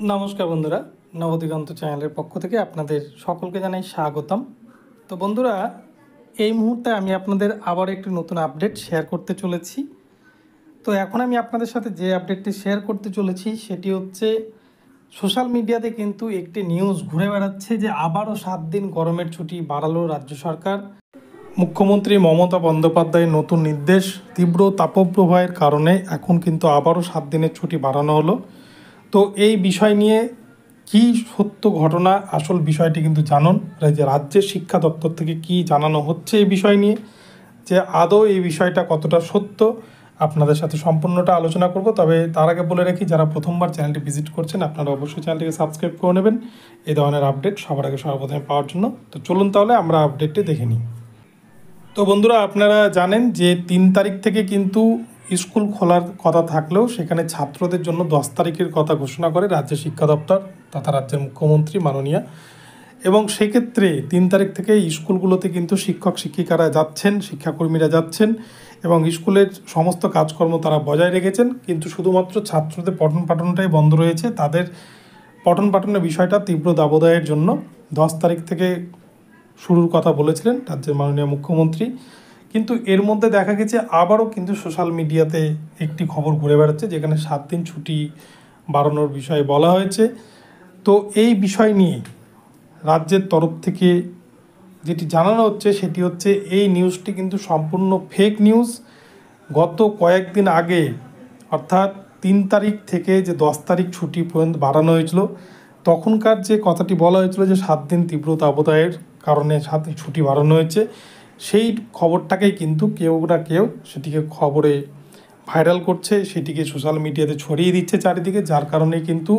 নমস্কার বন্ধুরা, নবদিগন্ত চ্যানেলের পক্ষ থেকে আপনাদের সকলকে জানাই স্বাগতম। তো বন্ধুরা, এই মুহূর্তে আমি আপনাদের আবার একটি নতুন আপডেট শেয়ার করতে চলেছি। তো এখন আমি আপনাদের সাথে যে আপডেটটি শেয়ার করতে চলেছি সেটি হচ্ছে সোশ্যাল মিডিয়াতে কিন্তু একটি নিউজ ঘুরে বেড়াচ্ছে যে আবারও 7 দিন গরমের ছুটি বাড়ালো রাজ্য সরকার। মুখ্যমন্ত্রী মমতা বন্দ্যোপাধ্যায়ের নতুন নির্দেশ, তীব্র তাপপ্রবাহের কারণে এখন কিন্তু আবারও 7 দিনের ছুটি বাড়ানো হলো। তো এই বিষয় নিয়ে কি সত্য ঘটনা, আসল বিষয়টি কিন্তু জানুন যে রাজ্যের শিক্ষা দপ্তর থেকে কি জানানো হচ্ছে এই বিষয় নিয়ে, যে আদৌ এই বিষয়টা কতটা সত্য আপনাদের সাথে সম্পূর্ণটা আলোচনা করব। তবে তার আগে বলে রাখি, যারা প্রথমবার চ্যানেলটি ভিজিট করছেন আপনারা অবশ্যই চ্যানেলটিকে সাবস্ক্রাইব করে নেবেন এই ধরনের আপডেট সবার আগে সর্বপ্রথমে পাওয়ার জন্য। তো চলুন তাহলে আমরা আপডেটটি দেখে নিই। তো বন্ধুরা, আপনারা জানেন যে 3 তারিখ থেকে কিন্তু স্কুল খোলার কথা থাকলেও সেখানে ছাত্রদের জন্য 10 তারিখের কথা ঘোষণা করে রাজ্যের শিক্ষা দপ্তর তথা রাজ্যের মুখ্যমন্ত্রী মাননীয়া। এবং সেক্ষেত্রে 3 তারিখ থেকে স্কুলগুলোতে কিন্তু শিক্ষক শিক্ষিকারা যাচ্ছেন, শিক্ষাকর্মীরা যাচ্ছেন এবং স্কুলের সমস্ত কাজকর্ম তারা বজায় রেখেছেন। কিন্তু শুধুমাত্র ছাত্রদের পঠন পাঠনটাই বন্ধ রয়েছে। তাদের পঠন পাঠনের বিষয়টা তীব্র দাবদাহের জন্য 10 তারিখ থেকে শুরুর কথা বলেছিলেন রাজ্যের মাননীয় মুখ্যমন্ত্রী। কিন্তু এর মধ্যে দেখা গেছে আবারও কিন্তু সোশ্যাল মিডিয়াতে একটি খবর ঘুরে বেড়াচ্ছে যেখানে 7 দিন ছুটি বাড়ানোর বিষয়ে বলা হয়েছে। তো এই বিষয় নিয়ে রাজ্যের তরফ থেকে যেটি জানানো হচ্ছে সেটি হচ্ছে এই নিউজটি কিন্তু সম্পূর্ণ ফেক নিউজ। গত কয়েকদিন আগে অর্থাৎ 3 তারিখ থেকে যে 10 তারিখ ছুটি পর্যন্ত বাড়ানো হয়েছিল, তখনকার যে কথাটি বলা হয়েছিল যে 7 দিন তীব্র দাবদাহের কারণে 7 দিন ছুটি বাড়ানো হয়েছে, সেই খবরটাকেই কিন্তু কেউ না কেউ সেটিকে খবরে ভাইরাল করছে, সেটিকে সোশ্যাল মিডিয়াতে ছড়িয়ে দিচ্ছে চারিদিকে, যার কারণে কিন্তু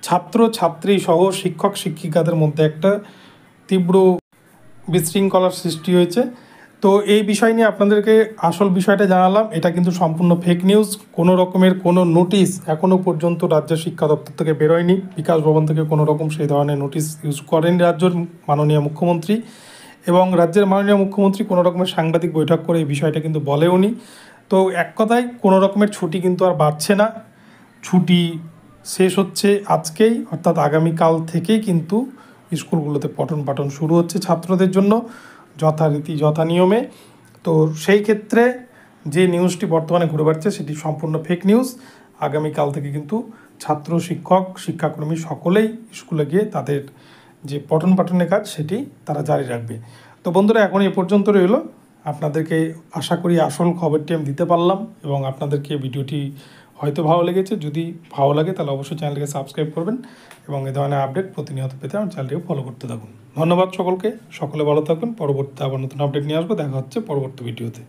ছাত্র ছাত্রী সহ শিক্ষক শিক্ষিকাদের মধ্যে একটা তীব্র বিশৃঙ্খলার সৃষ্টি হয়েছে। তো এই বিষয় নিয়ে আপনাদেরকে আসল বিষয়টা জানালাম। এটা কিন্তু সম্পূর্ণ ফেক নিউজ। কোনো রকমের কোনো নোটিশ এখনও পর্যন্ত রাজ্য শিক্ষা দপ্তর থেকে বেরোয়নি। বিকাশ ভবন থেকে কোনো রকম সেই ধরনের নোটিশ ইউজ করেনি রাজ্যের মাননীয় মুখ্যমন্ত্রী। এবং রাজ্যের মাননীয় মুখ্যমন্ত্রী কোনো রকমের সাংবাদিক বৈঠক করে এই বিষয়টা কিন্তু বলেওনি। তো এক কথায় কোনো রকমের ছুটি কিন্তু আর বাড়ছে না। ছুটি শেষ হচ্ছে আজকেই, অর্থাৎ আগামীকাল থেকেই কিন্তু স্কুলগুলোতে পঠন পাঠন শুরু হচ্ছে ছাত্রদের জন্য যথারীতি যথা নিয়মে। তো সেই ক্ষেত্রে যে নিউজটি বর্তমানে ঘুরে বেড়াচ্ছে সেটি সম্পূর্ণ ফেক নিউজ। আগামীকাল থেকে কিন্তু ছাত্র শিক্ষক শিক্ষাকর্মী সকলেই স্কুলে গিয়ে তাদের যে পঠন পাঠনের কাজ সেটি তারা জারি রাখবে। তো বন্ধুরা, এখন এ পর্যন্ত রইল। আপনাদেরকে আশা করি আসল খবরটি আমি দিতে পারলাম এবং আপনাদেরকে ভিডিওটি হয়তো ভালো লেগেছে। যদি ভালো লাগে তাহলে অবশ্যই চ্যানেলটিকে সাবস্ক্রাইব করবেন এবং এই ধরনের আপডেট প্রতিনিয়ত পেতে আমার চ্যানেলটিকে ফলো করতে থাকুন। ধন্যবাদ সকলকে, সকলে ভালো থাকবেন। পরবর্তীতে আবার নতুন আপডেট নিয়ে আসবো। দেখা হচ্ছে পরবর্তী ভিডিওতে।